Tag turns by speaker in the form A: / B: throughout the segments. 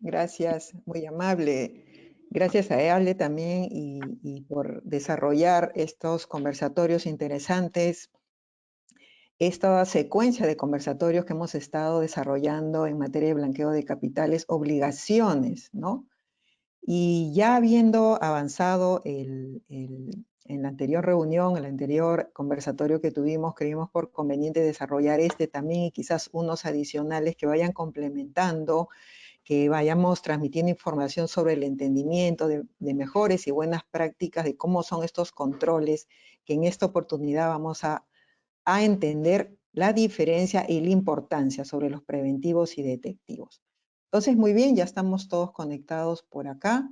A: Gracias, muy amable. Gracias a Ale también y por desarrollar estos conversatorios interesantes, esta secuencia de conversatorios que hemos estado desarrollando en materia de blanqueo de capitales, obligaciones, ¿no? Y ya habiendo avanzado en la anterior reunión, el anterior conversatorio que tuvimos, creímos por conveniente desarrollar este también y quizás unos adicionales que vayan complementando, que vayamos transmitiendo información sobre el entendimiento de mejores y buenas prácticas de cómo son estos controles, que en esta oportunidad vamos a entender la diferencia y la importancia sobre los preventivos y detectivos. Entonces, muy bien, ya estamos todos conectados por acá.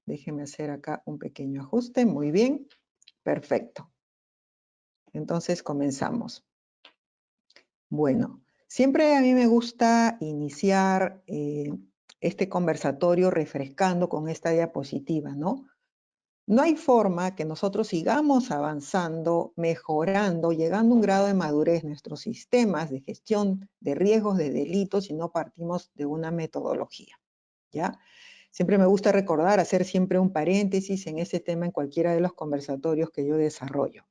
A: Déjenme hacer acá un pequeño ajuste. Muy bien, perfecto. Entonces, comenzamos. Bueno, siempre a mí me gusta iniciar este conversatorio refrescando con esta diapositiva, ¿no? No hay forma que nosotros sigamos avanzando, mejorando, llegando a un grado de madurez nuestros sistemas de gestión de riesgos de delitos si no partimos de una metodología, ¿ya? Siempre me gusta recordar, hacer siempre un paréntesis en ese tema en cualquiera de los conversatorios que yo desarrollo.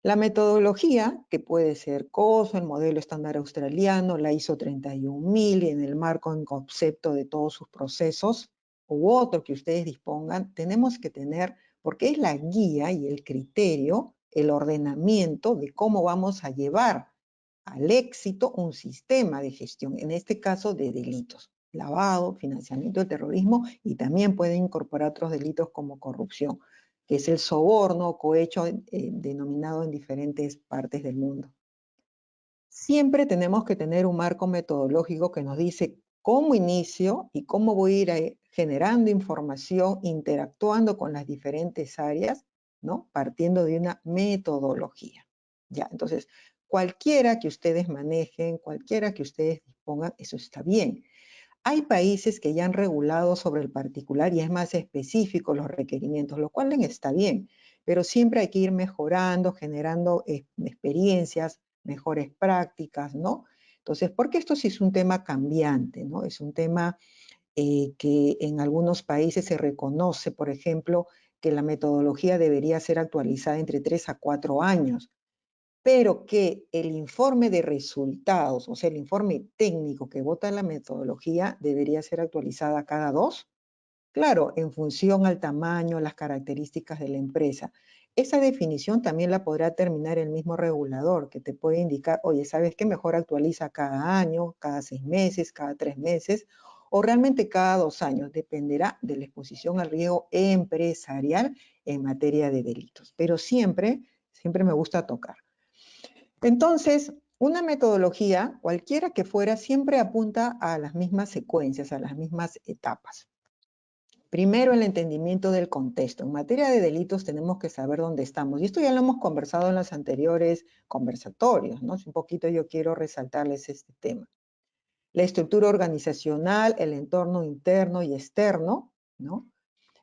A: La metodología, que puede ser COSO, el modelo estándar australiano, la ISO 31000 y en el marco en concepto de todos sus procesos, u otro que ustedes dispongan, tenemos que tener, porque es la guía y el criterio, el ordenamiento de cómo vamos a llevar al éxito un sistema de gestión, en este caso de delitos, lavado, financiamiento del terrorismo y también puede incorporar otros delitos como corrupción, que es el soborno, cohecho, denominado en diferentes partes del mundo. Siempre tenemos que tener un marco metodológico que nos dice cómo inicio y cómo voy a ir generando información, interactuando con las diferentes áreas, ¿no? Partiendo de una metodología. Ya, entonces, cualquiera que ustedes manejen, cualquiera que ustedes dispongan, eso está bien. Hay países que ya han regulado sobre el particular y es más específico los requerimientos, lo cual está bien, pero siempre hay que ir mejorando, generando experiencias, mejores prácticas, ¿no? Entonces, porque esto sí es un tema cambiante, ¿no? Es un tema que en algunos países se reconoce, por ejemplo, que la metodología debería ser actualizada entre 3 a 4 años, pero que el informe de resultados, o sea, el informe técnico que vota la metodología, debería ser actualizada cada 2, claro, en función al tamaño, las características de la empresa. Esa definición también la podrá terminar el mismo regulador, que te puede indicar, oye, ¿sabes qué? Mejor actualiza cada año, cada 6 meses, cada 3 meses, o realmente cada 2 años, dependerá de la exposición al riesgo empresarial en materia de delitos. Pero siempre, siempre me gusta tocar. Entonces, una metodología, cualquiera que fuera, siempre apunta a las mismas secuencias, a las mismas etapas. Primero, el entendimiento del contexto. En materia de delitos tenemos que saber dónde estamos. Y esto ya lo hemos conversado en los anteriores conversatorios, ¿no? Un poquito yo quiero resaltarles este tema. La estructura organizacional, el entorno interno y externo, ¿no?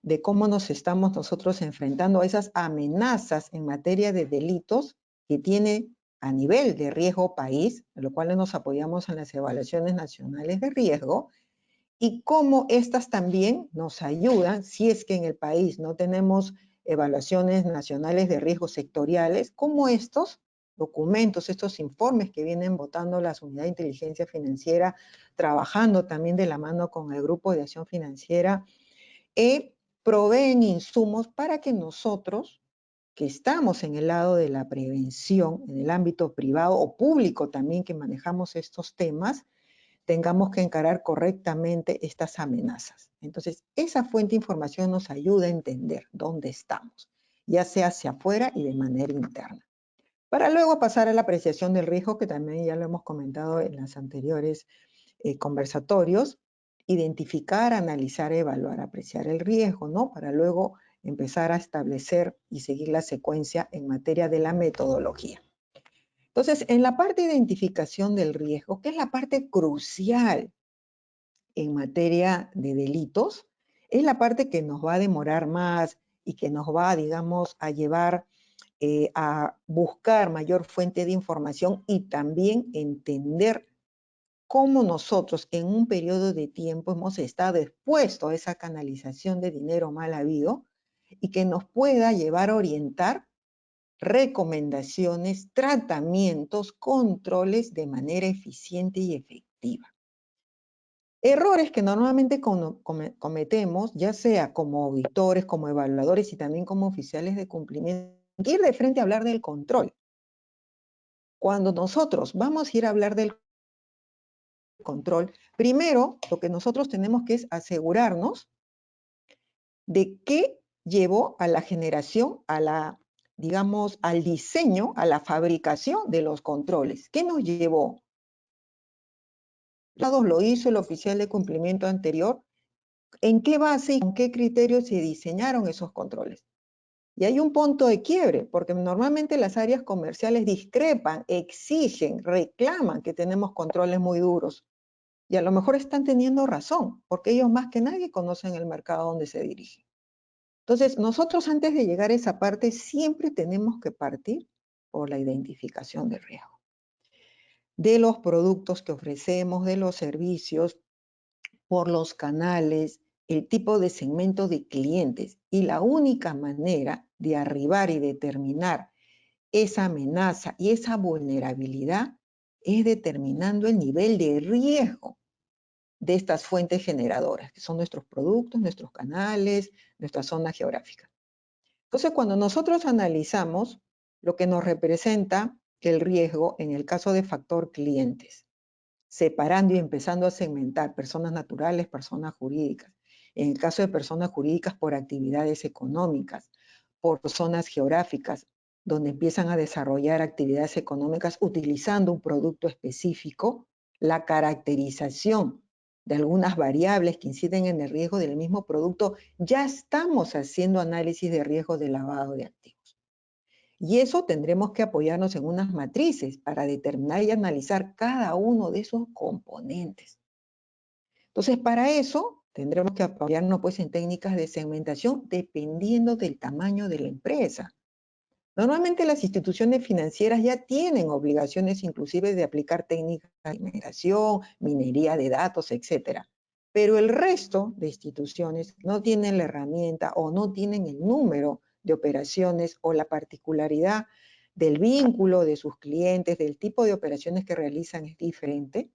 A: De cómo nos estamos nosotros enfrentando a esas amenazas en materia de delitos que tiene a nivel de riesgo país, en lo cual nos apoyamos en las evaluaciones nacionales de riesgo, y cómo estas también nos ayudan, si es que en el país no tenemos evaluaciones nacionales de riesgos sectoriales, cómo estos documentos, estos informes que vienen votando las unidades de inteligencia financiera, trabajando también de la mano con el Grupo de Acción Financiera, proveen insumos para que nosotros, que estamos en el lado de la prevención, en el ámbito privado o público también que manejamos estos temas, tengamos que encarar correctamente estas amenazas. Entonces, esa fuente de información nos ayuda a entender dónde estamos, ya sea hacia afuera y de manera interna. Para luego pasar a la apreciación del riesgo, que también ya lo hemos comentado en los anteriores conversatorios, identificar, analizar, evaluar, apreciar el riesgo, ¿no? Para luego empezar a establecer y seguir la secuencia en materia de la metodología. Entonces, en la parte de identificación del riesgo, que es la parte crucial en materia de delitos, es la parte que nos va a demorar más y que nos va, digamos, a llevar a buscar mayor fuente de información y también entender cómo nosotros en un periodo de tiempo hemos estado expuestos a esa canalización de dinero mal habido y que nos pueda llevar a orientar recomendaciones, tratamientos, controles de manera eficiente y efectiva. Errores que normalmente cometemos, ya sea como auditores, como evaluadores y también como oficiales de cumplimiento, ir de frente a hablar del control. Cuando nosotros vamos a ir a hablar del control, primero lo que nosotros tenemos que es asegurarnos de qué llevó a la generación, digamos, al diseño, a la fabricación de los controles. ¿Qué nos llevó? Lo hizo el oficial de cumplimiento anterior. ¿En qué base y con qué criterios se diseñaron esos controles? Y hay un punto de quiebre, porque normalmente las áreas comerciales discrepan, exigen, reclaman que tenemos controles muy duros. Y a lo mejor están teniendo razón, porque ellos más que nadie conocen el mercado donde se dirigen. Entonces, nosotros antes de llegar a esa parte, siempre tenemos que partir por la identificación del riesgo. De los productos que ofrecemos, de los servicios, por los canales, el tipo de segmento de clientes. Y la única manera de arribar y determinar esa amenaza y esa vulnerabilidad es determinando el nivel de riesgo de estas fuentes generadoras, que son nuestros productos, nuestros canales, nuestra zona geográfica. Entonces, cuando nosotros analizamos lo que nos representa el riesgo en el caso de factor clientes, separando y empezando a segmentar personas naturales, personas jurídicas. En el caso de personas jurídicas, por actividades económicas, por zonas geográficas, donde empiezan a desarrollar actividades económicas utilizando un producto específico, la caracterización de algunas variables que inciden en el riesgo del mismo producto, ya estamos haciendo análisis de riesgo de lavado de activos. Y eso tendremos que apoyarnos en unas matrices para determinar y analizar cada uno de esos componentes. Entonces, para eso tendremos que apoyarnos pues, en técnicas de segmentación dependiendo del tamaño de la empresa. Normalmente las instituciones financieras ya tienen obligaciones inclusive de aplicar técnicas de migración, minería de datos, etc. Pero el resto de instituciones no tienen la herramienta o no tienen el número de operaciones o la particularidad del vínculo de sus clientes, del tipo de operaciones que realizan es diferente,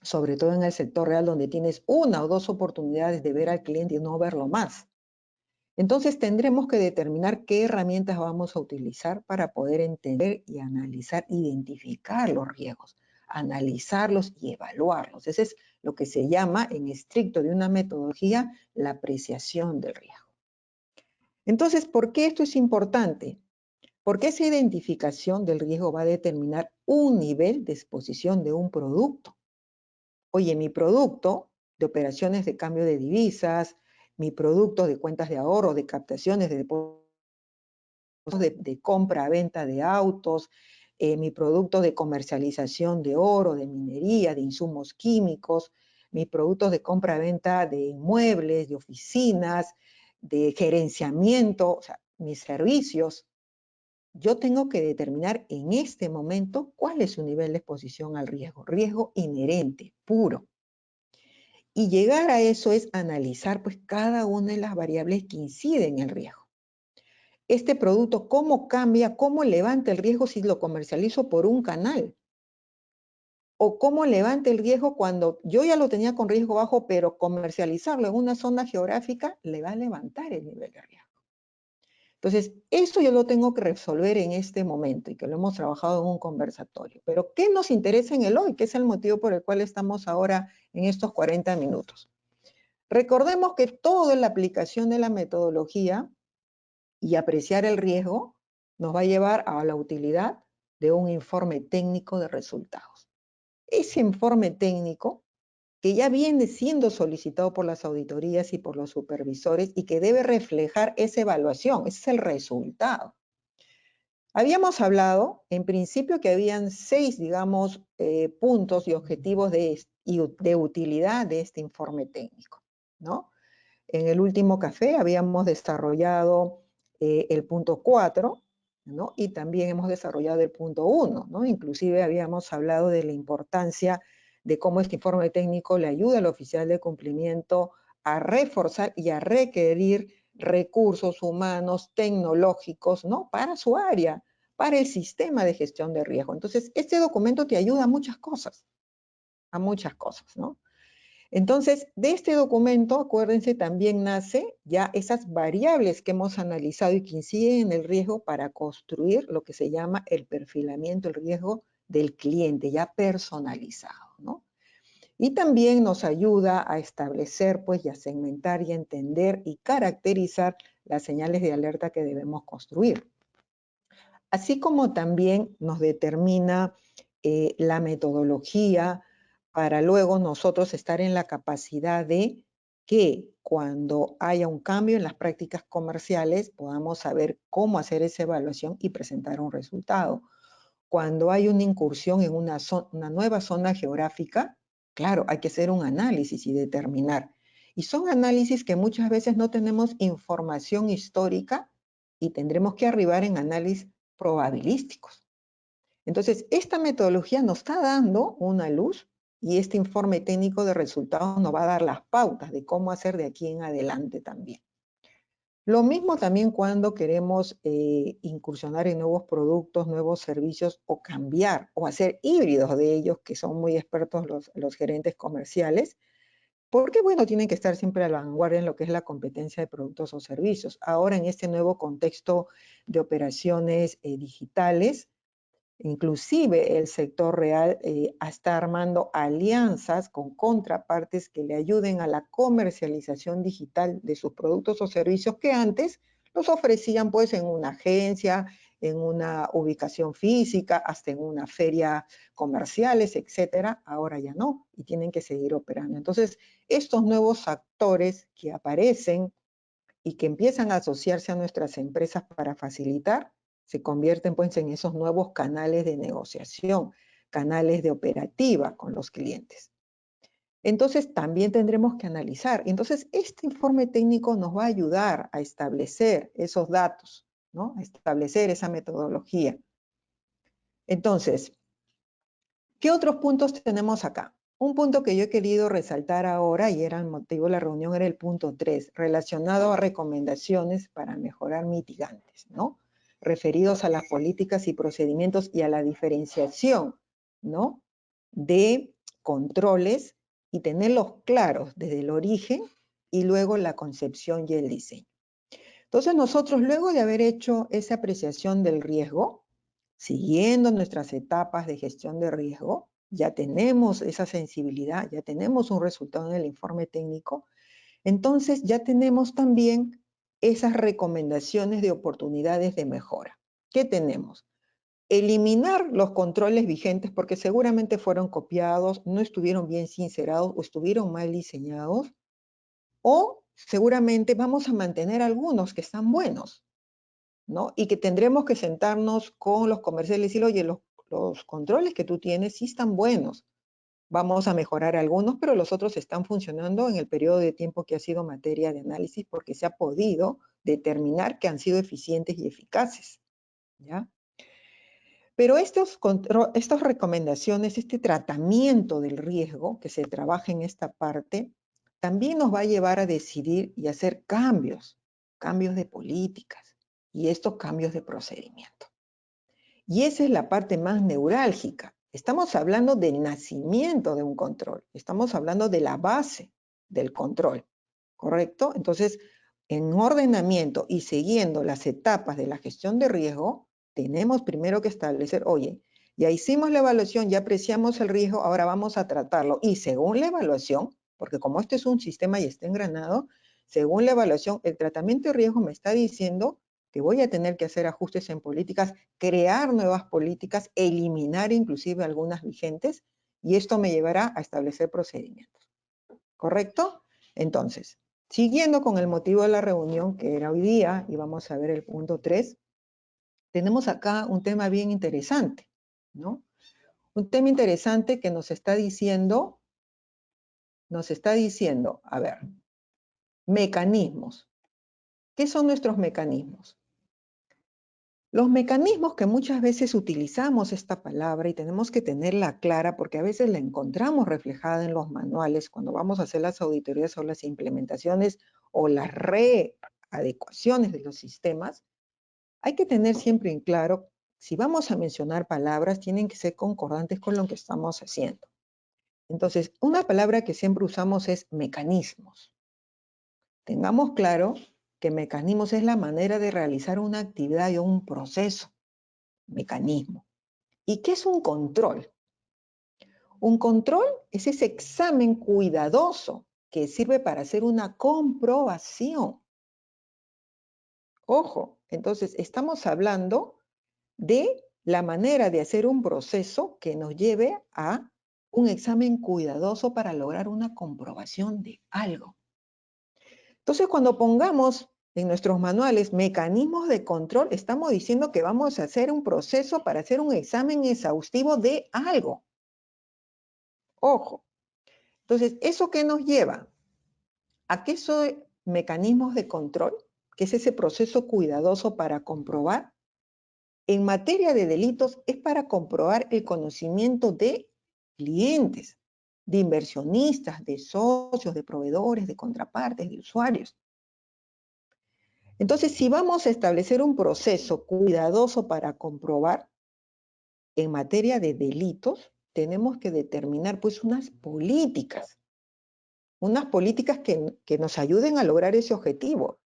A: sobre todo en el sector real donde tienes una o dos oportunidades de ver al cliente y no verlo más. Entonces tendremos que determinar qué herramientas vamos a utilizar para poder entender y analizar, identificar los riesgos, analizarlos y evaluarlos. Ese es lo que se llama, en estricto de una metodología, la apreciación del riesgo. Entonces, ¿por qué esto es importante? Porque esa identificación del riesgo va a determinar un nivel de exposición de un producto. Oye, mi producto de operaciones de cambio de divisas, mi producto de cuentas de ahorro, de captaciones, de depósitos, de compra-venta de autos, mi producto de comercialización de oro, de minería, de insumos químicos, mis productos de compra-venta de inmuebles, de oficinas, de gerenciamiento, o sea, mis servicios. Yo tengo que determinar en este momento cuál es su nivel de exposición al riesgo inherente, puro. Y llegar a eso es analizar pues cada una de las variables que inciden en el riesgo. Este producto, ¿cómo cambia, cómo levanta el riesgo si lo comercializo por un canal? O cómo levanta el riesgo cuando yo ya lo tenía con riesgo bajo, pero comercializarlo en una zona geográfica le va a levantar el nivel de riesgo. Entonces, eso yo lo tengo que resolver en este momento y que lo hemos trabajado en un conversatorio. Pero, ¿qué nos interesa en el hoy? ¿Qué es el motivo por el cual estamos ahora en estos 40 minutos? Recordemos que todo en la aplicación de la metodología y apreciar el riesgo nos va a llevar a la utilidad de un informe técnico de resultados. Ese informe técnico que ya viene siendo solicitado por las auditorías y por los supervisores y que debe reflejar esa evaluación, ese es el resultado. Habíamos hablado, en principio, que habían 6, digamos, puntos y objetivos de utilidad de este informe técnico, ¿no? En el último café habíamos desarrollado el punto 4, ¿no? Y también hemos desarrollado el punto 1, ¿no? Inclusive habíamos hablado de la importancia de cómo este informe técnico le ayuda al oficial de cumplimiento a reforzar y a requerir recursos humanos, tecnológicos, ¿no? Para su área, para el sistema de gestión de riesgo. Entonces, este documento te ayuda a muchas cosas, ¿no? Entonces, de este documento, acuérdense, también nace ya esas variables que hemos analizado y que inciden en el riesgo para construir lo que se llama el perfilamiento, el riesgo del cliente, ya personalizado, ¿no? Y también nos ayuda a establecer, pues, y a segmentar y a entender y caracterizar las señales de alerta que debemos construir. Así como también nos determina la metodología para luego nosotros estar en la capacidad de que cuando haya un cambio en las prácticas comerciales podamos saber cómo hacer esa evaluación y presentar un resultado. Cuando hay una incursión en una nueva zona geográfica, claro, hay que hacer un análisis y determinar. Y son análisis que muchas veces no tenemos información histórica y tendremos que arribar en análisis probabilísticos. Entonces, esta metodología nos está dando una luz y este informe técnico de resultados nos va a dar las pautas de cómo hacer de aquí en adelante también. Lo mismo también cuando queremos incursionar en nuevos productos, nuevos servicios o cambiar o hacer híbridos de ellos, que son muy expertos los gerentes comerciales, porque bueno, tienen que estar siempre a la vanguardia en lo que es la competencia de productos o servicios. Ahora en este nuevo contexto de operaciones digitales, inclusive el sector real está armando alianzas con contrapartes que le ayuden a la comercialización digital de sus productos o servicios que antes los ofrecían pues en una agencia, en una ubicación física, hasta en una feria comerciales, etcétera. Ahora ya no, y tienen que seguir operando. Entonces, estos nuevos actores que aparecen y que empiezan a asociarse a nuestras empresas para facilitar, se convierten pues en esos nuevos canales de negociación, canales de operativa con los clientes. Entonces también tendremos que analizar. Entonces este informe técnico nos va a ayudar a establecer esos datos, ¿no? A establecer esa metodología. Entonces, ¿qué otros puntos tenemos acá? Un punto que yo he querido resaltar ahora, y era el motivo de la reunión, era el punto 3, relacionado a recomendaciones para mejorar mitigantes, ¿no? Referidos a las políticas y procedimientos y a la diferenciación, ¿no? De controles y tenerlos claros desde el origen y luego la concepción y el diseño. Entonces nosotros, luego de haber hecho esa apreciación del riesgo, siguiendo nuestras etapas de gestión de riesgo, ya tenemos esa sensibilidad, ya tenemos un resultado en el informe técnico, entonces ya tenemos también esas recomendaciones de oportunidades de mejora. ¿Qué tenemos? Eliminar los controles vigentes porque seguramente fueron copiados, no estuvieron bien sincerados o estuvieron mal diseñados, o seguramente vamos a mantener algunos que están buenos, ¿no? Y que tendremos que sentarnos con los comerciales y decir, oye, los controles que tú tienes sí están buenos. Vamos a mejorar algunos, pero los otros están funcionando en el periodo de tiempo que ha sido materia de análisis porque se ha podido determinar que han sido eficientes y eficaces, ¿ya? Pero estas recomendaciones, este tratamiento del riesgo que se trabaja en esta parte, también nos va a llevar a decidir y hacer cambios de políticas y estos cambios de procedimiento. Y esa es la parte más neurálgica. Estamos hablando del nacimiento de un control, estamos hablando de la base del control, ¿correcto? Entonces, en ordenamiento y siguiendo las etapas de la gestión de riesgo, tenemos primero que establecer, oye, ya hicimos la evaluación, ya apreciamos el riesgo, ahora vamos a tratarlo. Y según la evaluación, porque como este es un sistema y está engranado, según la evaluación, el tratamiento de riesgo me está diciendo que voy a tener que hacer ajustes en políticas, crear nuevas políticas, eliminar inclusive algunas vigentes, y esto me llevará a establecer procedimientos. ¿Correcto? Entonces, siguiendo con el motivo de la reunión, que era hoy día, y vamos a ver el punto 3, tenemos acá un tema bien interesante, ¿no? Un tema interesante que nos está diciendo, a ver, mecanismos. ¿Qué son nuestros mecanismos? Los mecanismos que muchas veces utilizamos esta palabra y tenemos que tenerla clara porque a veces la encontramos reflejada en los manuales cuando vamos a hacer las auditorías o las implementaciones o las readecuaciones de los sistemas, hay que tener siempre en claro, si vamos a mencionar palabras, tienen que ser concordantes con lo que estamos haciendo. Entonces, una palabra que siempre usamos es mecanismos. Tengamos claro que mecanismos es la manera de realizar una actividad o un proceso. Mecanismo. ¿Y qué es un control? Un control es ese examen cuidadoso que sirve para hacer una comprobación. Ojo, entonces estamos hablando de la manera de hacer un proceso que nos lleve a un examen cuidadoso para lograr una comprobación de algo. Entonces, cuando pongamos en nuestros manuales mecanismos de control, estamos diciendo que vamos a hacer un proceso para hacer un examen exhaustivo de algo. Ojo. Entonces, ¿eso qué nos lleva? ¿A qué son mecanismos de control? Que es ese proceso cuidadoso para comprobar. En materia de delitos es para comprobar el conocimiento de clientes, de inversionistas, de socios, de proveedores, de contrapartes, de usuarios. Entonces, si vamos a establecer un proceso cuidadoso para comprobar, en materia de delitos, tenemos que determinar pues unas políticas que nos ayuden a lograr ese objetivo.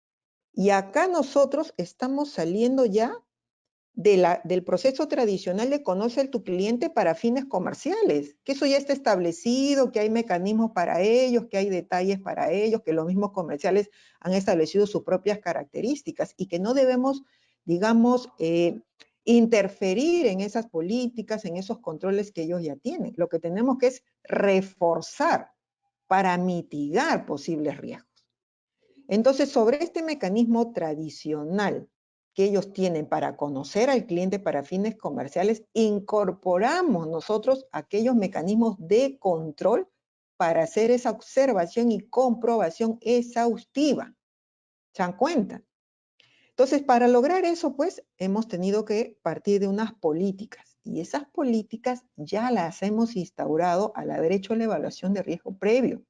A: Y acá nosotros estamos saliendo ya del proceso tradicional de conocer a tu cliente para fines comerciales, que eso ya está establecido, que hay mecanismos para ellos, que hay detalles para ellos, que los mismos comerciales han establecido sus propias características y que no debemos, digamos, interferir en esas políticas, en esos controles que ellos ya tienen. Lo que tenemos que es reforzar para mitigar posibles riesgos. Entonces, sobre este mecanismo tradicional que ellos tienen para conocer al cliente para fines comerciales, incorporamos nosotros aquellos mecanismos de control para hacer esa observación y comprobación exhaustiva. ¿Se dan cuenta? Entonces, para lograr eso, pues, hemos tenido que partir de unas políticas. Y esas políticas ya las hemos instaurado al haber hecho la evaluación de riesgo previo.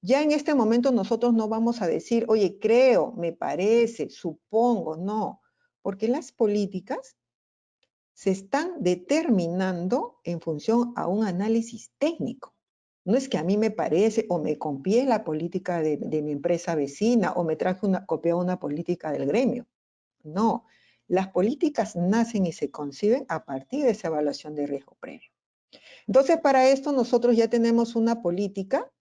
A: Ya en este momento nosotros no vamos a decir, oye, creo, me parece, supongo, no, porque las políticas se están determinando en función a un análisis técnico. No es que a mí me parece o me copié la política de mi empresa vecina o me traje copié una política del gremio. No, las políticas nacen y se conciben a partir de esa evaluación de riesgo previo. Entonces, para esto nosotros ya tenemos una política,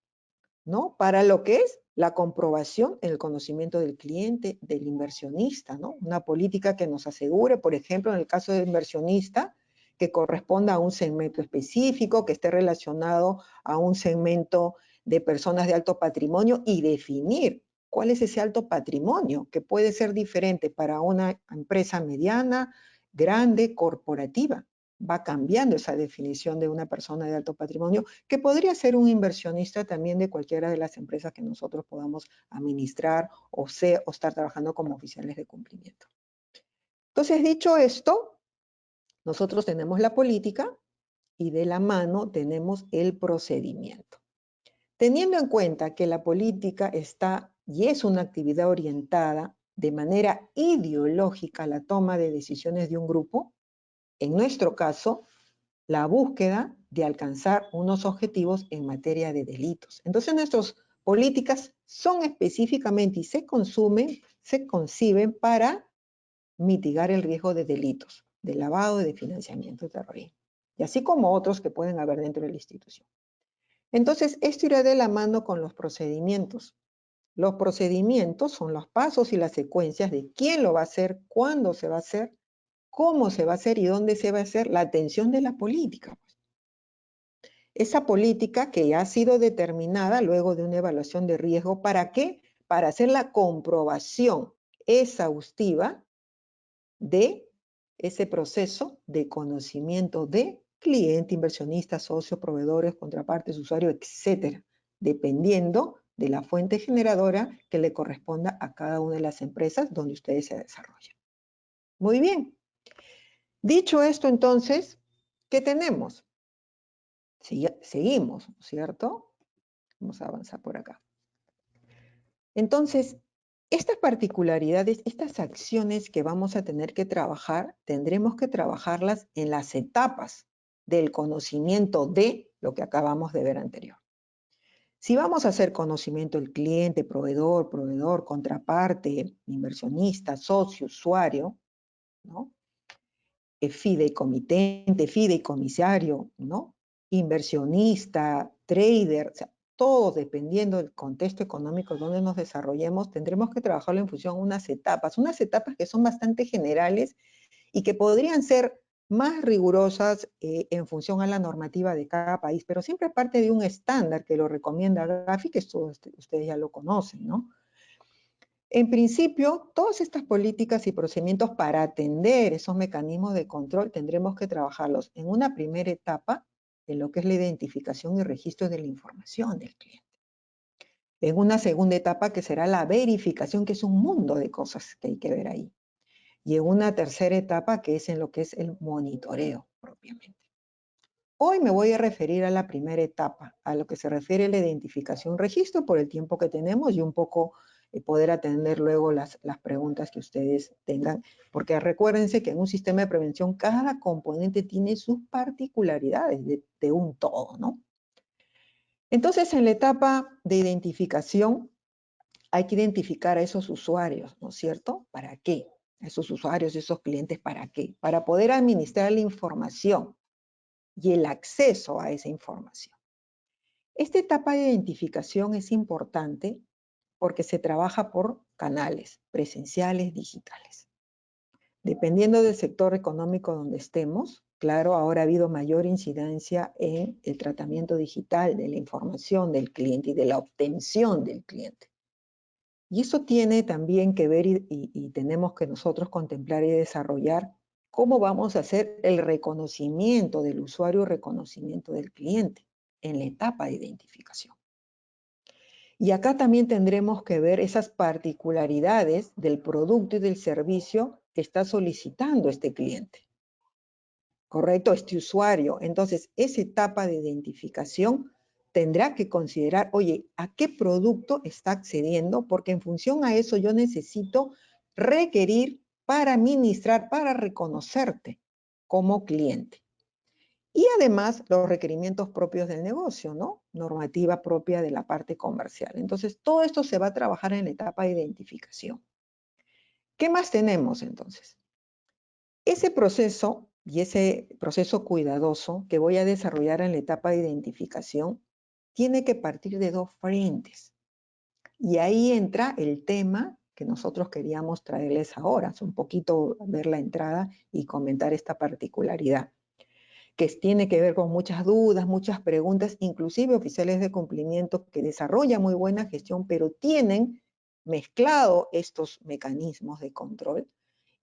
A: ¿no? Para lo que es la comprobación en el conocimiento del cliente, del inversionista, ¿no? Una política que nos asegure, por ejemplo, en el caso del inversionista, que corresponda a un segmento específico, que esté relacionado a un segmento de personas de alto patrimonio y definir cuál es ese alto patrimonio, que puede ser diferente para una empresa mediana, grande, corporativa. Va cambiando esa definición de una persona de alto patrimonio, que podría ser un inversionista también de cualquiera de las empresas que nosotros podamos administrar o estar trabajando como oficiales de cumplimiento. Entonces, dicho esto, nosotros tenemos la política y de la mano tenemos el procedimiento. Teniendo en cuenta que la política está y es una actividad orientada de manera ideológica a la toma de decisiones de un grupo, en nuestro caso, la búsqueda de alcanzar unos objetivos en materia de delitos. Entonces nuestras políticas son específicamente y se conciben para mitigar el riesgo de delitos, de lavado y de financiamiento de terrorismo, y así como otros que pueden haber dentro de la institución. Entonces, esto irá de la mano con los procedimientos. Los procedimientos son los pasos y las secuencias de quién lo va a hacer, cuándo se va a hacer, cómo se va a hacer y dónde se va a hacer la atención de la política. Esa política que ya ha sido determinada luego de una evaluación de riesgo, ¿para qué? Para hacer la comprobación exhaustiva de ese proceso de conocimiento de cliente, inversionista, socio, proveedores, contrapartes, usuario, etcétera, dependiendo de la fuente generadora que le corresponda a cada una de las empresas donde ustedes se desarrollan. Muy bien. Dicho esto, entonces, ¿qué tenemos? Seguimos, ¿cierto? Vamos a avanzar por acá. Entonces, estas particularidades, estas acciones que vamos a tener que trabajar, tendremos que trabajarlas en las etapas del conocimiento de lo que acabamos de ver anterior. Si vamos a hacer conocimiento del cliente, proveedor, contraparte, inversionista, socio, usuario, ¿no? Fideicomitente, fideicomisario, ¿no? Inversionista, trader, o sea, todo dependiendo del contexto económico donde nos desarrollemos, tendremos que trabajarlo en función de unas etapas que son bastante generales y que podrían ser más rigurosas en función a la normativa de cada país, pero siempre parte de un estándar que lo recomienda Gafi, que ustedes ya lo conocen, ¿no? En principio, todas estas políticas y procedimientos para atender esos mecanismos de control tendremos que trabajarlos en una primera etapa, en lo que es la identificación y registro de la información del cliente. En una segunda etapa, que será la verificación, que es un mundo de cosas que hay que ver ahí. Y en una tercera etapa, que es en lo que es el monitoreo propiamente. Hoy me voy a referir a la primera etapa, a lo que se refiere a la identificación registro por el tiempo que tenemos y un poco poder atender luego las preguntas que ustedes tengan, porque recuérdense que en un sistema de prevención cada componente tiene sus particularidades de un todo, ¿no? Entonces, en la etapa de identificación hay que identificar a esos usuarios, ¿no es cierto? ¿Para qué? A esos usuarios, esos clientes, ¿para qué? Para poder administrar la información y el acceso a esa información. Esta etapa de identificación es importante porque se trabaja por canales presenciales, digitales. Dependiendo del sector económico donde estemos, claro, ahora ha habido mayor incidencia en el tratamiento digital de la información del cliente y de la obtención del cliente. Y eso tiene también que ver y tenemos que nosotros contemplar y desarrollar cómo vamos a hacer el reconocimiento del usuario, reconocimiento del cliente en la etapa de identificación. Y acá también tendremos que ver esas particularidades del producto y del servicio que está solicitando este cliente. ¿Correcto? Este usuario. Entonces, esa etapa de identificación tendrá que considerar, oye, ¿a qué producto está accediendo? Porque en función a eso yo necesito requerir para administrar, para reconocerte como cliente. Y además los requerimientos propios del negocio, ¿no? Normativa propia de la parte comercial. Entonces, todo esto se va a trabajar en la etapa de identificación. ¿Qué más tenemos entonces? Ese proceso y ese proceso cuidadoso que voy a desarrollar en la etapa de identificación tiene que partir de dos frentes. Y ahí entra el tema que nosotros queríamos traerles ahora, es un poquito ver la entrada y comentar esta particularidad, que tiene que ver con muchas dudas, muchas preguntas, inclusive oficiales de cumplimiento que desarrollan muy buena gestión, pero tienen mezclado estos mecanismos de control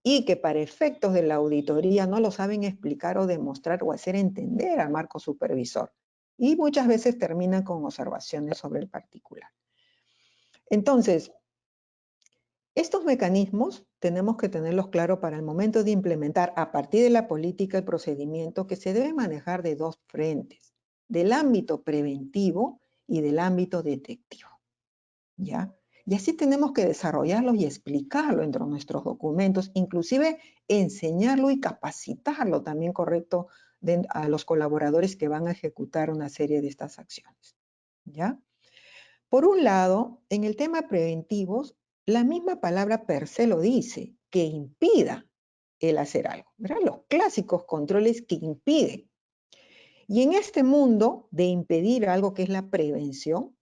A: y que para efectos de la auditoría no lo saben explicar o demostrar o hacer entender al marco supervisor. Y muchas veces terminan con observaciones sobre el particular. Entonces, estos mecanismos tenemos que tenerlos claros para el momento de implementar a partir de la política y procedimiento que se debe manejar de dos frentes, del ámbito preventivo y del ámbito detectivo. ¿Ya? Y así tenemos que desarrollarlos y explicarlo entre nuestros documentos, inclusive enseñarlo y capacitarlo también correcto a los colaboradores que van a ejecutar una serie de estas acciones. ¿Ya? Por un lado, en el tema preventivos, la misma palabra per se lo dice, que impida el hacer algo. ¿Verdad? Los clásicos controles que impiden. Y en este mundo de impedir algo que es la prevención,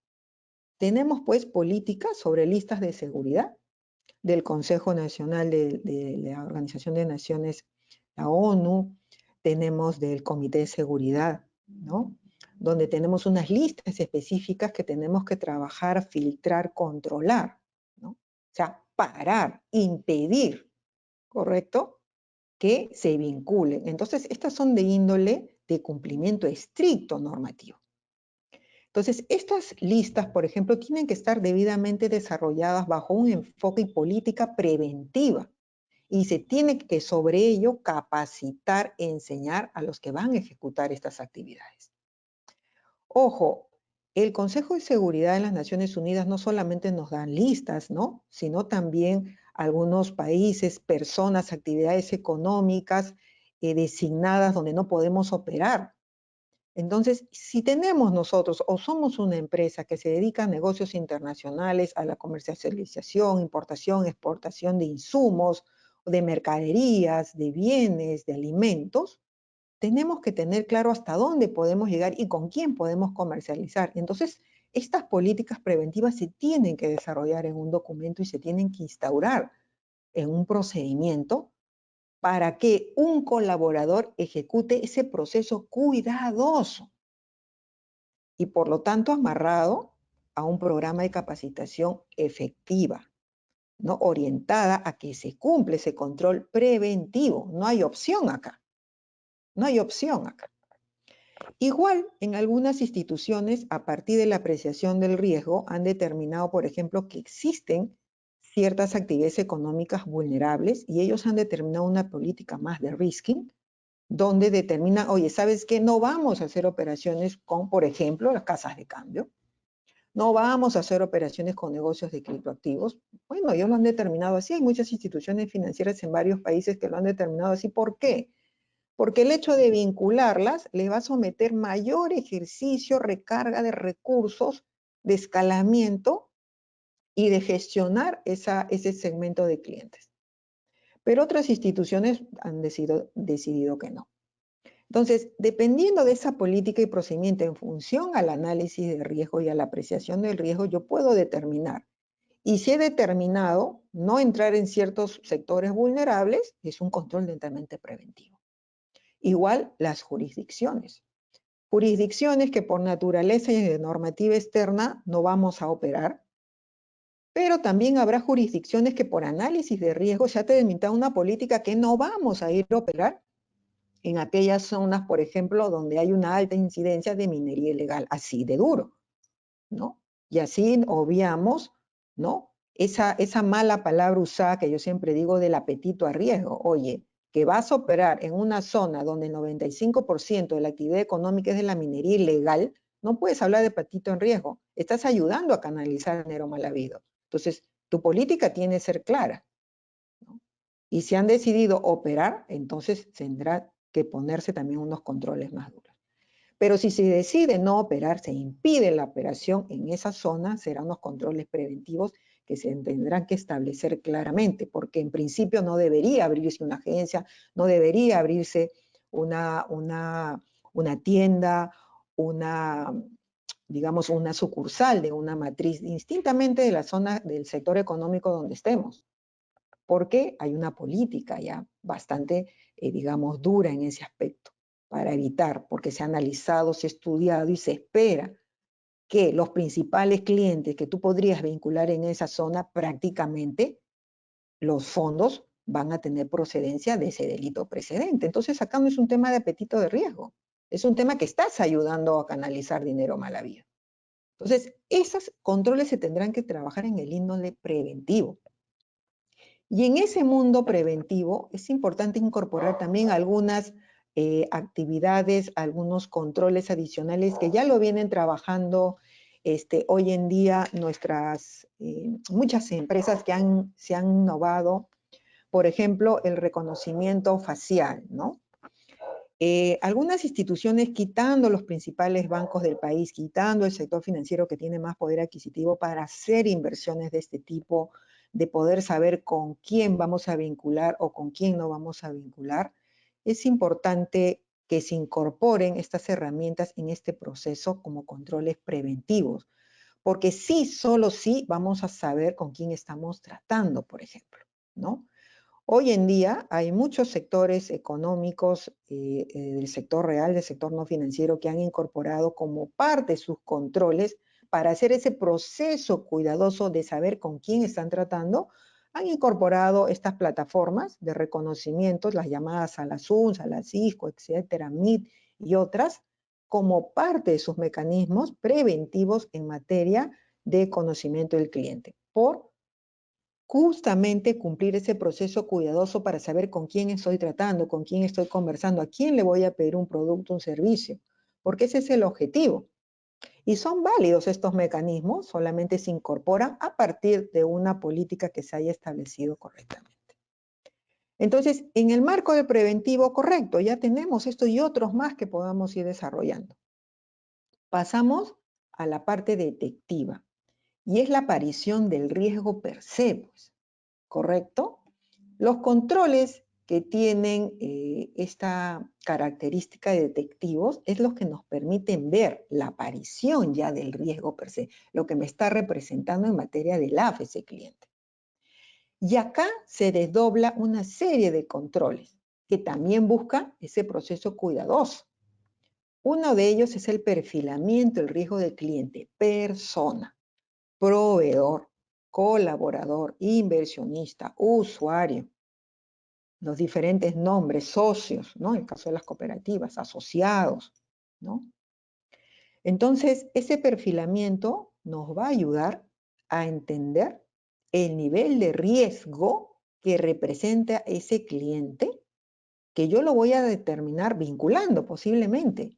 A: tenemos pues políticas sobre listas de seguridad del Consejo Nacional de la Organización de Naciones, la ONU, tenemos del Comité de Seguridad, ¿no? Donde tenemos unas listas específicas que tenemos que trabajar, filtrar, controlar, ¿no? O sea, parar, impedir, ¿correcto? Que se vinculen. Entonces, estas son de índole de cumplimiento estricto normativo. Entonces, estas listas, por ejemplo, tienen que estar debidamente desarrolladas bajo un enfoque y política preventiva y se tiene que sobre ello capacitar, enseñar a los que van a ejecutar estas actividades. Ojo, el Consejo de Seguridad de las Naciones Unidas no solamente nos da listas, ¿no? Sino también algunos países, personas, actividades económicas designadas donde no podemos operar. Entonces, si tenemos nosotros o somos una empresa que se dedica a negocios internacionales, a la comercialización, importación, exportación de insumos, de mercaderías, de bienes, de alimentos, tenemos que tener claro hasta dónde podemos llegar y con quién podemos comercializar. Entonces, estas políticas preventivas se tienen que desarrollar en un documento y se tienen que instaurar en un procedimiento para que un colaborador ejecute ese proceso cuidadoso y por lo tanto amarrado a un programa de capacitación efectiva, ¿no? Orientada a que se cumple ese control preventivo. No hay opción acá. No hay opción acá. Igual, en algunas instituciones, a partir de la apreciación del riesgo, han determinado, por ejemplo, que existen ciertas actividades económicas vulnerables y ellos han determinado una política más de risking, donde determina, oye, ¿sabes qué? No vamos a hacer operaciones con, por ejemplo, las casas de cambio. No vamos a hacer operaciones con negocios de criptoactivos. Bueno, ellos lo han determinado así. Hay muchas instituciones financieras en varios países que lo han determinado así. ¿Por qué? Porque el hecho de vincularlas les va a someter mayor ejercicio, recarga de recursos, de escalamiento y de gestionar ese segmento de clientes. Pero otras instituciones han decidido que no. Entonces, dependiendo de esa política y procedimiento en función al análisis de riesgo y a la apreciación del riesgo, yo puedo determinar. Y si he determinado no entrar en ciertos sectores vulnerables, es un control netamente preventivo. Igual las jurisdicciones. Jurisdicciones que por naturaleza y de normativa externa no vamos a operar, pero también habrá jurisdicciones que por análisis de riesgo se ha determinado una política que no vamos a ir a operar en aquellas zonas, por ejemplo, donde hay una alta incidencia de minería ilegal, así de duro, ¿no? Y así obviamos, ¿no? Esa mala palabra usada que yo siempre digo del apetito a riesgo. Oye, que vas a operar en una zona donde el 95% de la actividad económica es de la minería ilegal, no puedes hablar de apetito en riesgo. Estás ayudando a canalizar dinero mal habido. Entonces, tu política tiene que ser clara, ¿no? Y si han decidido operar, entonces tendrá que ponerse también unos controles más duros. Pero si se decide no operar, se impide la operación en esa zona, serán unos controles preventivos que se tendrán que establecer claramente, porque en principio no debería abrirse una agencia, no debería abrirse una tienda, digamos, una sucursal de una matriz, distintamente de la zona del sector económico donde estemos, porque hay una política ya bastante, digamos, dura en ese aspecto para evitar, porque se ha analizado, se ha estudiado y se espera que los principales clientes que tú podrías vincular en esa zona, prácticamente los fondos van a tener procedencia de ese delito precedente. Entonces acá no es un tema de apetito de riesgo, es un tema que estás ayudando a canalizar dinero mal habido. Entonces, esos controles se tendrán que trabajar en el índole preventivo. Y en ese mundo preventivo es importante incorporar también algunas actividades, algunos controles adicionales que ya lo vienen trabajando hoy en día muchas empresas que se han innovado. Por ejemplo, el reconocimiento facial, ¿no? Algunas instituciones, quitando los principales bancos del país, quitando el sector financiero que tiene más poder adquisitivo para hacer inversiones de este tipo, de poder saber con quién vamos a vincular o con quién no vamos a vincular, es importante que se incorporen estas herramientas en este proceso como controles preventivos, porque sí, solo sí vamos a saber con quién estamos tratando, por ejemplo, ¿no? Hoy en día hay muchos sectores económicos del sector real, del sector no financiero, que han incorporado como parte de sus controles para hacer ese proceso cuidadoso de saber con quién están tratando. Han incorporado estas plataformas de reconocimiento, las llamadas a la SUNS, a la Cisco, etcétera, MIT y otras, como parte de sus mecanismos preventivos en materia de conocimiento del cliente, por justamente cumplir ese proceso cuidadoso para saber con quién estoy tratando, con quién estoy conversando, a quién le voy a pedir un producto, un servicio, porque ese es el objetivo. Y son válidos estos mecanismos, solamente se incorporan a partir de una política que se haya establecido correctamente. Entonces, en el marco del preventivo correcto, ya tenemos esto y otros más que podamos ir desarrollando. Pasamos a la parte detectiva, y es la aparición del riesgo per se, pues, ¿correcto? Los controles que tienen esta característica de detectivos es los que nos permiten ver la aparición ya del riesgo per se, lo que me está representando en materia del AF ese cliente. Y acá se desdobla una serie de controles que también buscan ese proceso cuidadoso. Uno de ellos es el perfilamiento del riesgo del cliente, persona, proveedor, colaborador, inversionista, usuario, los diferentes nombres, socios, ¿no? En el caso de las cooperativas, asociados, ¿no? Entonces, ese perfilamiento nos va a ayudar a entender el nivel de riesgo que representa ese cliente, que yo lo voy a determinar vinculando posiblemente,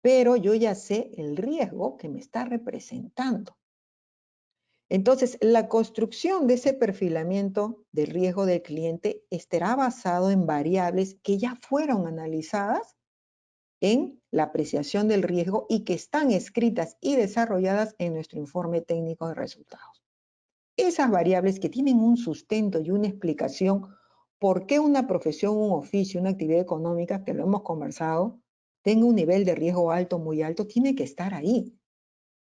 A: pero yo ya sé el riesgo que me está representando. Entonces, la construcción de ese perfilamiento del riesgo del cliente estará basado en variables que ya fueron analizadas en la apreciación del riesgo y que están escritas y desarrolladas en nuestro informe técnico de resultados. Esas variables que tienen un sustento y una explicación por qué una profesión, un oficio, una actividad económica, que lo hemos conversado, tenga un nivel de riesgo alto, muy alto, tiene que estar ahí.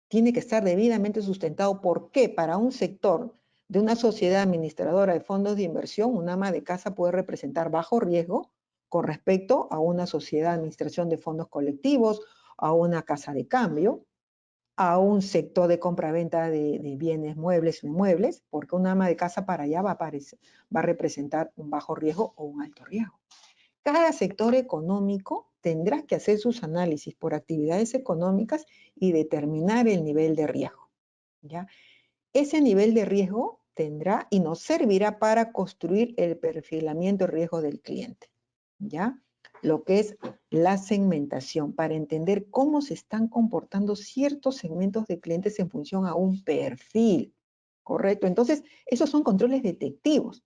A: Tiene que estar debidamente sustentado. ¿Por qué? Para un sector de una sociedad administradora de fondos de inversión, un ama de casa puede representar bajo riesgo con respecto a una sociedad de administración de fondos colectivos, a una casa de cambio, a un sector de compra-venta de bienes muebles o inmuebles, porque una ama de casa para allá va a representar un bajo riesgo o un alto riesgo. Cada sector económico tendrá que hacer sus análisis por actividades económicas y determinar el nivel de riesgo, ¿ya? Ese nivel de riesgo tendrá y nos servirá para construir el perfilamiento de riesgo del cliente, ¿ya? Lo que es la segmentación, para entender cómo se están comportando ciertos segmentos de clientes en función a un perfil, ¿correcto? Entonces, esos son controles detectivos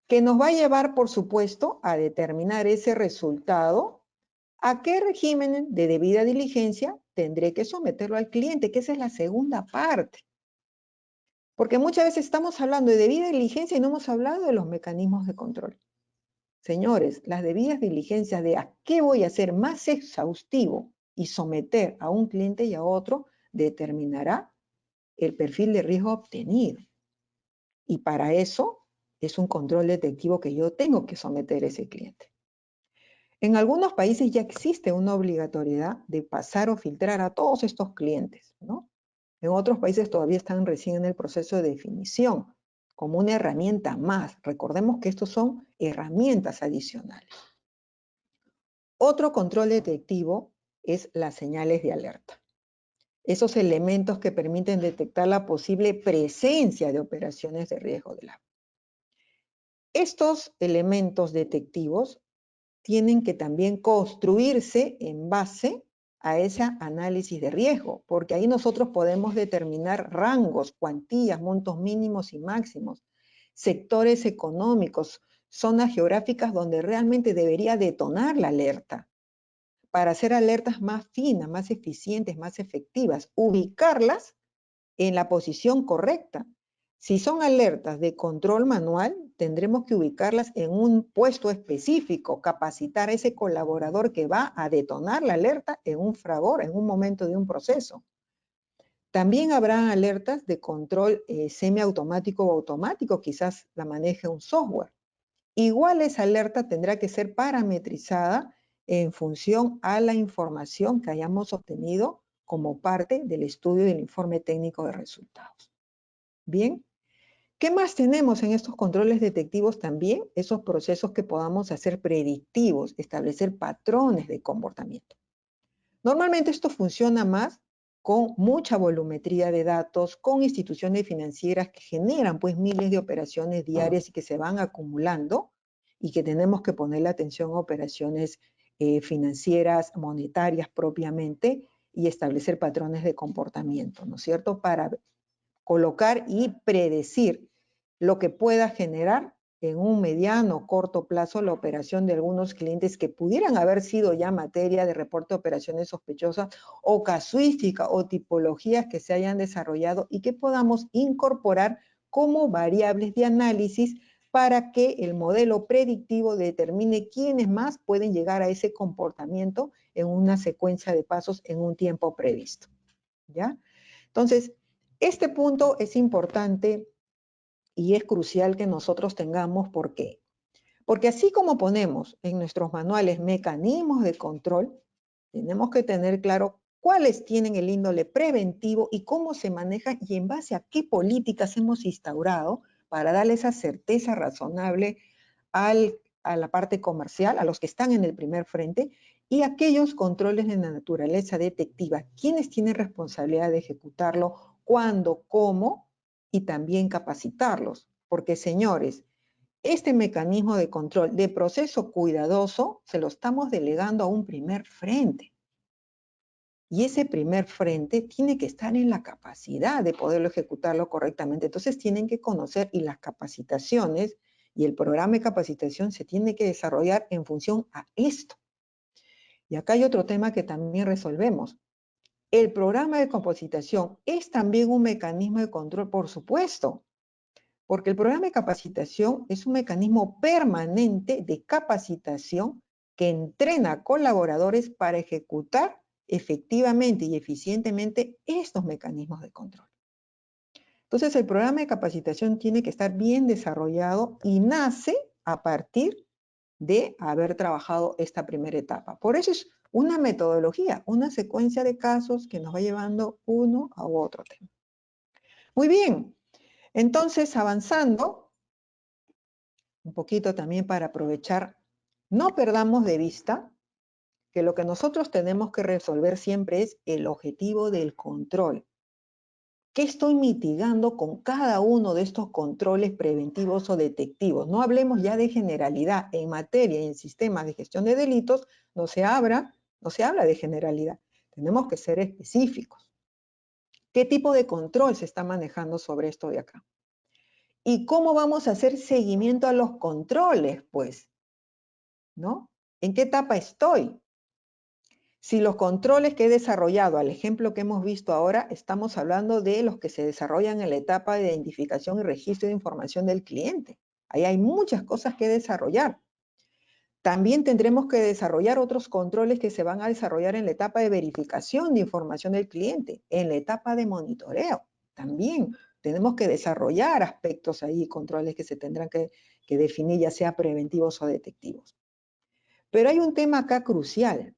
A: que nos va a llevar, por supuesto, a determinar ese resultado, a qué régimen de debida diligencia tendré que someterlo al cliente, que esa es la segunda parte. Porque muchas veces estamos hablando de debida diligencia y no hemos hablado de los mecanismos de control. Señores, las debidas diligencias de a qué voy a hacer más exhaustivo y someter a un cliente y a otro determinará el perfil de riesgo obtenido. Y para eso es un control detectivo que yo tengo que someter a ese cliente. En algunos países ya existe una obligatoriedad de pasar o filtrar a todos estos clientes, ¿no? En otros países todavía están recién en el proceso de definición, como una herramienta más. Recordemos que estos son herramientas adicionales. Otro control detectivo es las señales de alerta. Esos elementos que permiten detectar la posible presencia de operaciones de riesgo de la. Estos elementos detectivos tienen que también construirse en base a ese análisis de riesgo, porque ahí nosotros podemos determinar rangos, cuantías, montos mínimos y máximos, sectores económicos, zonas geográficas donde realmente debería detonar la alerta, para hacer alertas más finas, más eficientes, más efectivas, ubicarlas en la posición correcta. Si son alertas de control manual, tendremos que ubicarlas en un puesto específico, capacitar a ese colaborador que va a detonar la alerta en un fragor, en un momento de un proceso. También habrá alertas de control semiautomático o automático, quizás la maneje un software. Igual esa alerta tendrá que ser parametrizada en función a la información que hayamos obtenido como parte del estudio del informe técnico de resultados. Bien, ¿qué más tenemos en estos controles detectivos también? Esos procesos que podamos hacer predictivos, establecer patrones de comportamiento. Normalmente esto funciona más con mucha volumetría de datos, con instituciones financieras que generan pues miles de operaciones diarias y que se van acumulando y que tenemos que ponerle atención a operaciones financieras, monetarias propiamente y establecer patrones de comportamiento, ¿no es cierto? Para colocar y predecir lo que pueda generar en un mediano o corto plazo la operación de algunos clientes que pudieran haber sido ya materia de reporte de operaciones sospechosas o casuística o tipologías que se hayan desarrollado y que podamos incorporar como variables de análisis para que el modelo predictivo determine quiénes más pueden llegar a ese comportamiento en una secuencia de pasos en un tiempo previsto, ¿ya? Entonces, este punto es importante y es crucial que nosotros tengamos. ¿Por qué? Porque así como ponemos en nuestros manuales mecanismos de control, tenemos que tener claro cuáles tienen el índole preventivo y cómo se manejan y en base a qué políticas hemos instaurado para darle esa certeza razonable a la parte comercial, a los que están en el primer frente, y aquellos controles de la naturaleza detectiva, quiénes tienen responsabilidad de ejecutarlo, cuándo, cómo, y también capacitarlos. Porque, señores, este mecanismo de control de proceso cuidadoso se lo estamos delegando a un primer frente. Y ese primer frente tiene que estar en la capacidad de poderlo ejecutarlo correctamente. Entonces tienen que conocer, y las capacitaciones y el programa de capacitación se tiene que desarrollar en función a esto. Y acá hay otro tema que también resolvemos. El programa de capacitación es también un mecanismo de control, por supuesto, porque el programa de capacitación es un mecanismo permanente de capacitación que entrena a colaboradores para ejecutar efectivamente y eficientemente estos mecanismos de control. Entonces, el programa de capacitación tiene que estar bien desarrollado y nace a partir de haber trabajado esta primera etapa. Por eso es una metodología, una secuencia de casos que nos va llevando uno a otro tema. Muy bien, entonces avanzando un poquito también para aprovechar, no perdamos de vista que lo que nosotros tenemos que resolver siempre es el objetivo del control. ¿Qué estoy mitigando con cada uno de estos controles preventivos o detectivos? No hablemos ya de generalidad. En materia y en sistemas de gestión de delitos no se habla de generalidad. Tenemos que ser específicos. ¿Qué tipo de control se está manejando sobre esto de acá? ¿Y cómo vamos a hacer seguimiento a los controles, pues? ¿No? ¿En qué etapa estoy? Si los controles que he desarrollado, al ejemplo que hemos visto ahora, estamos hablando de los que se desarrollan en la etapa de identificación y registro de información del cliente. Ahí hay muchas cosas que desarrollar. También tendremos que desarrollar otros controles que se van a desarrollar en la etapa de verificación de información del cliente, en la etapa de monitoreo. También tenemos que desarrollar aspectos ahí, controles que se tendrán que definir, ya sea preventivos o detectivos. Pero hay un tema acá crucial,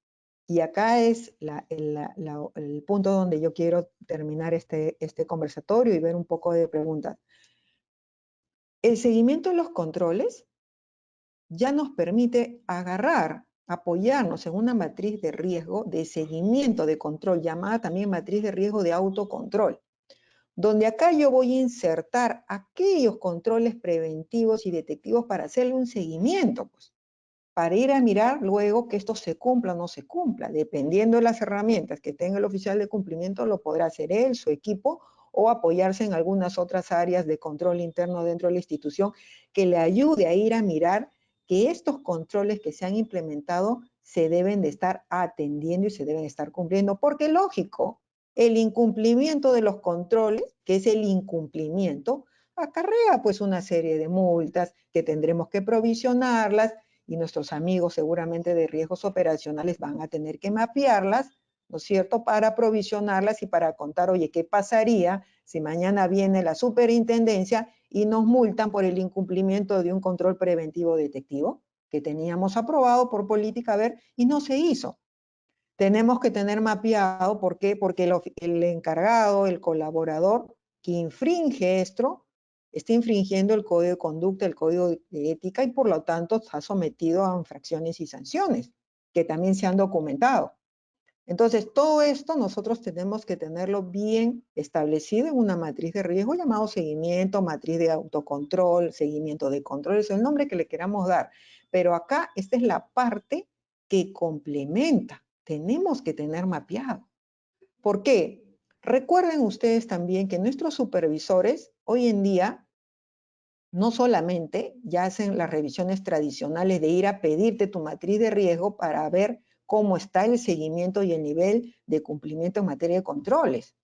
A: y acá es el punto donde yo quiero terminar este conversatorio y ver un poco de preguntas. El seguimiento de los controles ya nos permite apoyarnos en una matriz de riesgo de seguimiento de control, llamada también matriz de riesgo de autocontrol, donde acá yo voy a insertar aquellos controles preventivos y detectivos para hacerle un seguimiento, pues, para ir a mirar luego que esto se cumpla o no se cumpla. Dependiendo de las herramientas que tenga el oficial de cumplimiento, lo podrá hacer él, su equipo, o apoyarse en algunas otras áreas de control interno dentro de la institución que le ayude a ir a mirar que estos controles que se han implementado se deben de estar atendiendo y se deben de estar cumpliendo. Porque lógico, el incumplimiento de los controles, que es el incumplimiento, acarrea pues una serie de multas que tendremos que provisionarlas, y nuestros amigos seguramente de riesgos operacionales van a tener que mapearlas, ¿no es cierto?, para provisionarlas y para contar, oye, ¿qué pasaría si mañana viene la superintendencia y nos multan por el incumplimiento de un control preventivo detectivo que teníamos aprobado por política, a ver, y no se hizo? Tenemos que tener mapeado, ¿por qué? Porque el encargado, el colaborador que infringe esto, está infringiendo el código de conducta, el código de ética, y por lo tanto está sometido a infracciones y sanciones, que también se han documentado. Entonces, todo esto nosotros tenemos que tenerlo bien establecido en una matriz de riesgo llamado seguimiento, matriz de autocontrol, seguimiento de control, es el nombre que le queramos dar. Pero acá esta es la parte que complementa. Tenemos que tener mapeado. ¿Por qué? Recuerden ustedes también que nuestros supervisores hoy en día no solamente ya hacen las revisiones tradicionales de ir a pedirte tu matriz de riesgo para ver cómo está el seguimiento y el nivel de cumplimiento en materia de controles,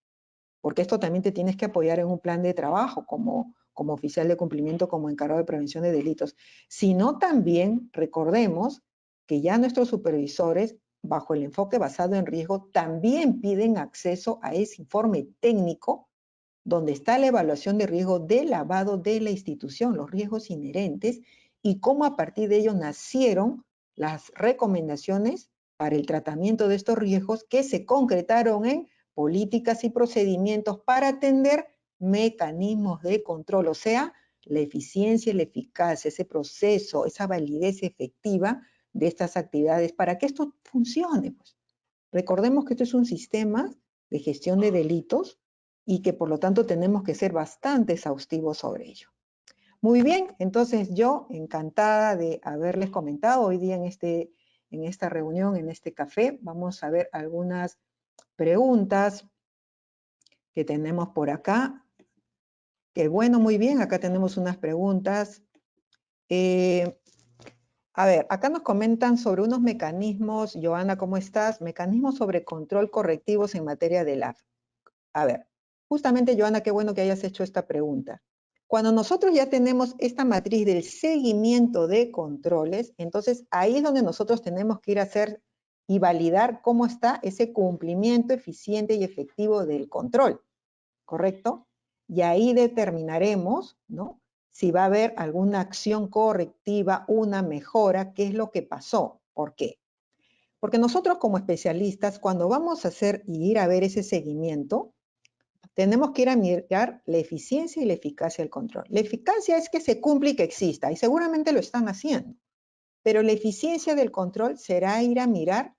A: porque esto también te tienes que apoyar en un plan de trabajo como oficial de cumplimiento, como encargado de prevención de delitos, sino también recordemos que ya nuestros supervisores, bajo el enfoque basado en riesgo, también piden acceso a ese informe técnico donde está la evaluación de riesgo de lavado de la institución, los riesgos inherentes, y cómo a partir de ello nacieron las recomendaciones para el tratamiento de estos riesgos que se concretaron en políticas y procedimientos para atender mecanismos de control, o sea, la eficiencia y la eficacia, ese proceso, esa validez efectiva de estas actividades para que esto funcione. Pues. Recordemos que esto es un sistema de gestión de delitos y que por lo tanto tenemos que ser bastante exhaustivos sobre ello. Muy bien, entonces yo encantada de haberles comentado hoy día en esta reunión, en este café. Vamos a ver algunas preguntas que tenemos por acá. Que bueno, muy bien, acá tenemos unas preguntas. A ver, acá nos comentan sobre unos mecanismos, Joana, ¿cómo estás? Mecanismos sobre control correctivos en materia de LAF. A ver, justamente, Joana, qué bueno que hayas hecho esta pregunta. Cuando nosotros ya tenemos esta matriz del seguimiento de controles, entonces ahí es donde nosotros tenemos que ir a hacer y validar cómo está ese cumplimiento eficiente y efectivo del control, ¿correcto? Y ahí determinaremos, ¿no? Si va a haber alguna acción correctiva, una mejora, qué es lo que pasó, ¿por qué? Porque nosotros como especialistas, cuando vamos a hacer y ir a ver ese seguimiento, tenemos que ir a mirar la eficiencia y la eficacia del control. La eficacia es que se cumple y que exista, y seguramente lo están haciendo. Pero la eficiencia del control será ir a mirar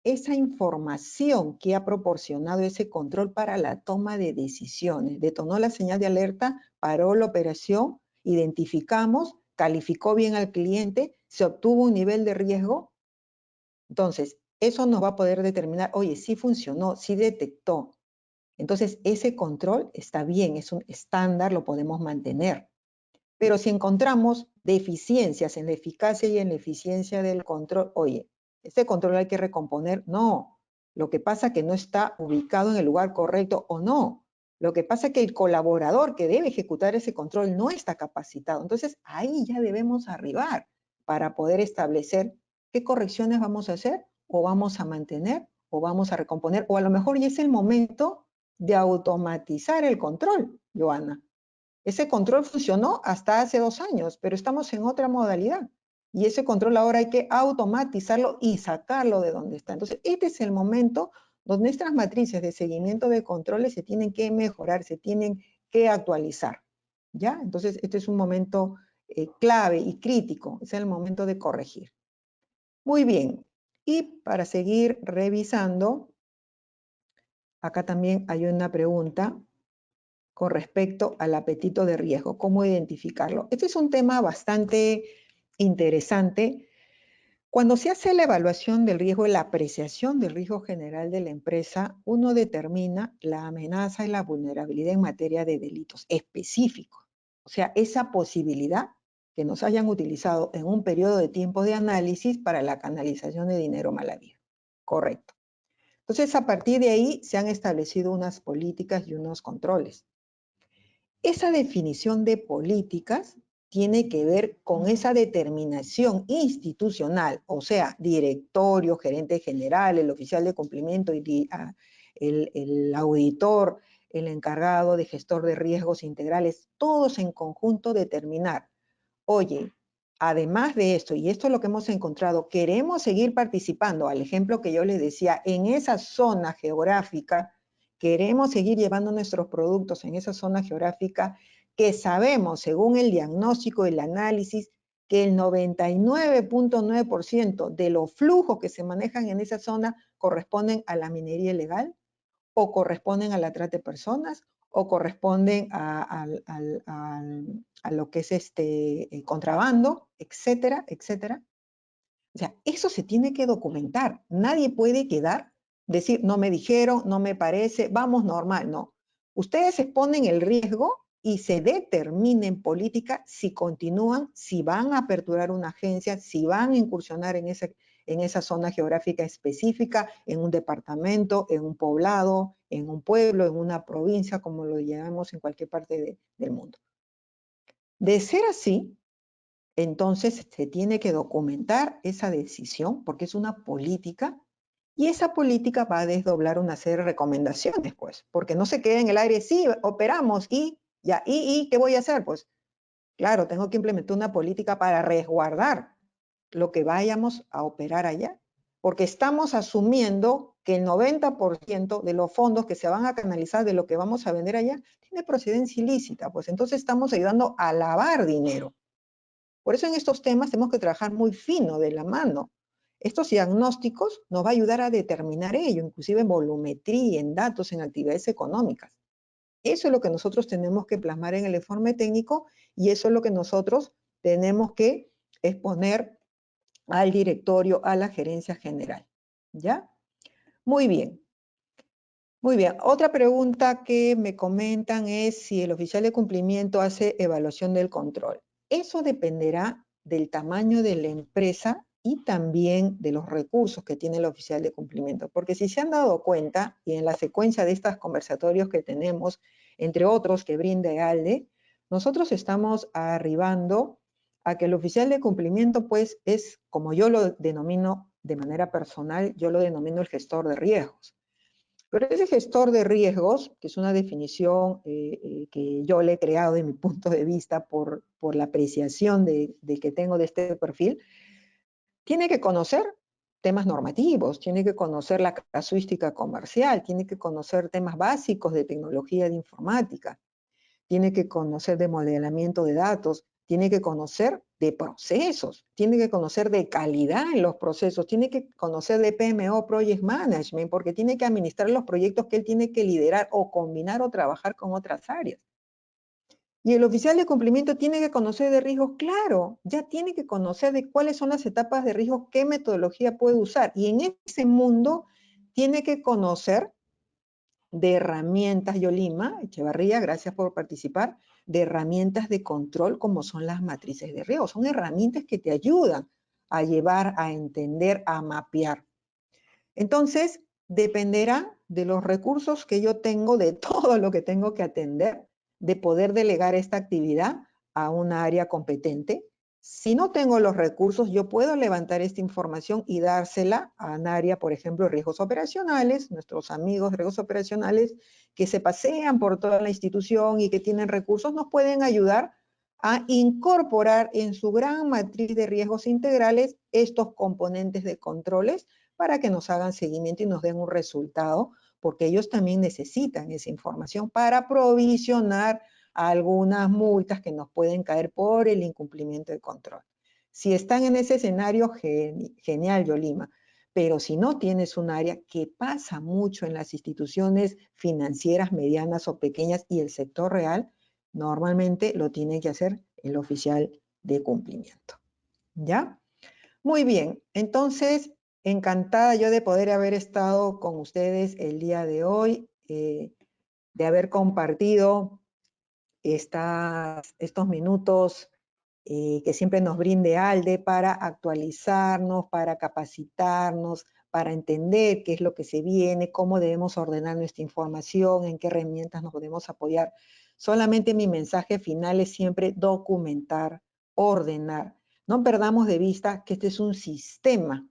A: esa información que ha proporcionado ese control para la toma de decisiones. Detonó la señal de alerta, paró la operación, identificamos, calificó bien al cliente, se obtuvo un nivel de riesgo. Entonces, eso nos va a poder determinar, oye, sí funcionó, sí detectó. Entonces, ese control está bien, es un estándar, lo podemos mantener. Pero si encontramos deficiencias en la eficacia y en la eficiencia del control, oye, ¿este control hay que recomponer? No. Lo que pasa es que no está ubicado en el lugar correcto o no. Lo que pasa es que el colaborador que debe ejecutar ese control no está capacitado. Entonces, ahí ya debemos arribar para poder establecer qué correcciones vamos a hacer o vamos a mantener o vamos a recomponer. O a lo mejor ya es el momento de automatizar el control, Joana. Ese control funcionó hasta hace 2 años, pero estamos en otra modalidad. Y ese control ahora hay que automatizarlo y sacarlo de donde está. Entonces, este es el momento donde nuestras matrices de seguimiento de controles se tienen que mejorar, se tienen que actualizar. ¿Ya? Entonces, este es un momento clave y crítico. Es el momento de corregir. Muy bien. Y para seguir revisando, acá también hay una pregunta con respecto al apetito de riesgo, cómo identificarlo. Este es un tema bastante interesante. Cuando se hace la evaluación del riesgo y la apreciación del riesgo general de la empresa, uno determina la amenaza y la vulnerabilidad en materia de delitos específicos. O sea, esa posibilidad que nos hayan utilizado en un periodo de tiempo de análisis para la canalización de dinero mal habido. Correcto. Entonces, a partir de ahí se han establecido unas políticas y unos controles. Esa definición de políticas tiene que ver con esa determinación institucional, o sea, directorio, gerente general, el oficial de cumplimiento, el auditor, el encargado de gestor de riesgos integrales, todos en conjunto determinar, oye, además de esto, y esto es lo que hemos encontrado, queremos seguir participando, al ejemplo que yo les decía, en esa zona geográfica, queremos seguir llevando nuestros productos en esa zona geográfica que sabemos, según el diagnóstico y el análisis, que el 99.9% de los flujos que se manejan en esa zona corresponden a la minería ilegal, o corresponden a la trata de personas, o corresponden a lo que es contrabando, etcétera, etcétera. O sea, eso se tiene que documentar. Nadie puede decir, no me dijeron, no me parece, vamos normal. No. Ustedes exponen el riesgo y se determina en política si continúan, si van a aperturar una agencia, si van a incursionar en esa zona geográfica específica, en un departamento, en un poblado, en un pueblo, en una provincia, como lo llamamos en cualquier parte del mundo. De ser así, entonces se tiene que documentar esa decisión porque es una política y esa política va a desdoblar una serie de recomendaciones, pues, porque no se queda en el aire, sí, operamos y ya, ¿y qué voy a hacer? Pues, claro, tengo que implementar una política para resguardar lo que vayamos a operar allá, porque estamos asumiendo que el 90% de los fondos que se van a canalizar de lo que vamos a vender allá tiene procedencia ilícita, pues entonces estamos ayudando a lavar dinero. Por eso en estos temas tenemos que trabajar muy fino, de la mano. Estos diagnósticos nos va a ayudar a determinar ello, inclusive en volumetría, en datos, en actividades económicas. Eso es lo que nosotros tenemos que plasmar en el informe técnico y eso es lo que nosotros tenemos que exponer al directorio, a la gerencia general. ¿Ya? Muy bien. Muy bien. Otra pregunta que me comentan es si el oficial de cumplimiento hace evaluación del control. Eso dependerá del tamaño de la empresa y también de los recursos que tiene el oficial de cumplimiento. Porque si se han dado cuenta, y en la secuencia de estos conversatorios que tenemos, entre otros que brinda EALDE, nosotros estamos arribando a que el oficial de cumplimiento, pues, es, como yo lo denomino de manera personal, yo lo denomino el gestor de riesgos. Pero ese gestor de riesgos, que es una definición que yo le he creado de mi punto de vista por la apreciación de que tengo de este perfil, tiene que conocer temas normativos, tiene que conocer la casuística comercial, tiene que conocer temas básicos de tecnología de informática, tiene que conocer de modelamiento de datos, tiene que conocer de procesos, tiene que conocer de calidad en los procesos, tiene que conocer de PMO, Project Management, porque tiene que administrar los proyectos que él tiene que liderar o combinar o trabajar con otras áreas. Y el oficial de cumplimiento tiene que conocer de riesgos, claro, ya tiene que conocer de cuáles son las etapas de riesgo, qué metodología puede usar. Y en ese mundo tiene que conocer de herramientas, Yolima Echevarría, gracias por participar, de herramientas de control como son las matrices de riesgo. Son herramientas que te ayudan a llevar, a entender, a mapear. Entonces, dependerá de los recursos que yo tengo, de todo lo que tengo que atender, de poder delegar esta actividad a una área competente. Si no tengo los recursos, yo puedo levantar esta información y dársela a un área, por ejemplo, riesgos operacionales, nuestros amigos riesgos operacionales que se pasean por toda la institución y que tienen recursos, nos pueden ayudar a incorporar en su gran matriz de riesgos integrales estos componentes de controles para que nos hagan seguimiento y nos den un resultado, porque ellos también necesitan esa información para provisionar algunas multas que nos pueden caer por el incumplimiento de control. Si están en ese escenario, genial, Yolima, pero si no tienes un área que pasa mucho en las instituciones financieras medianas o pequeñas y el sector real, normalmente lo tiene que hacer el oficial de cumplimiento. ¿Ya? Muy bien, entonces, encantada yo de poder haber estado con ustedes el día de hoy, de haber compartido estos minutos que siempre nos brinde ALDE para actualizarnos, para capacitarnos, para entender qué es lo que se viene, cómo debemos ordenar nuestra información, en qué herramientas nos podemos apoyar. Solamente mi mensaje final es siempre documentar, ordenar. No perdamos de vista que este es un sistema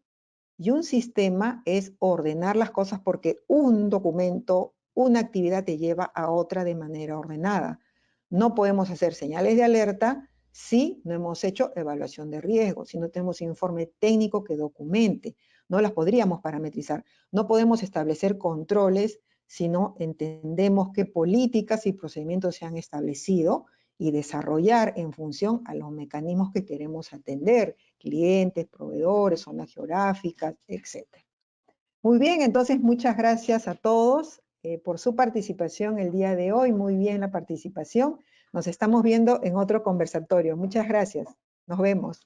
A: y un sistema es ordenar las cosas porque un documento, una actividad te lleva a otra de manera ordenada. No podemos hacer señales de alerta si no hemos hecho evaluación de riesgo, si no tenemos informe técnico que documente. No las podríamos parametrizar. No podemos establecer controles si no entendemos qué políticas y procedimientos se han establecido y desarrollar en función a los mecanismos que queremos atender, clientes, proveedores, zonas geográficas, etc. Muy bien, entonces muchas gracias a todos por su participación el día de hoy. Muy bien la participación. Nos estamos viendo en otro conversatorio. Muchas gracias. Nos vemos.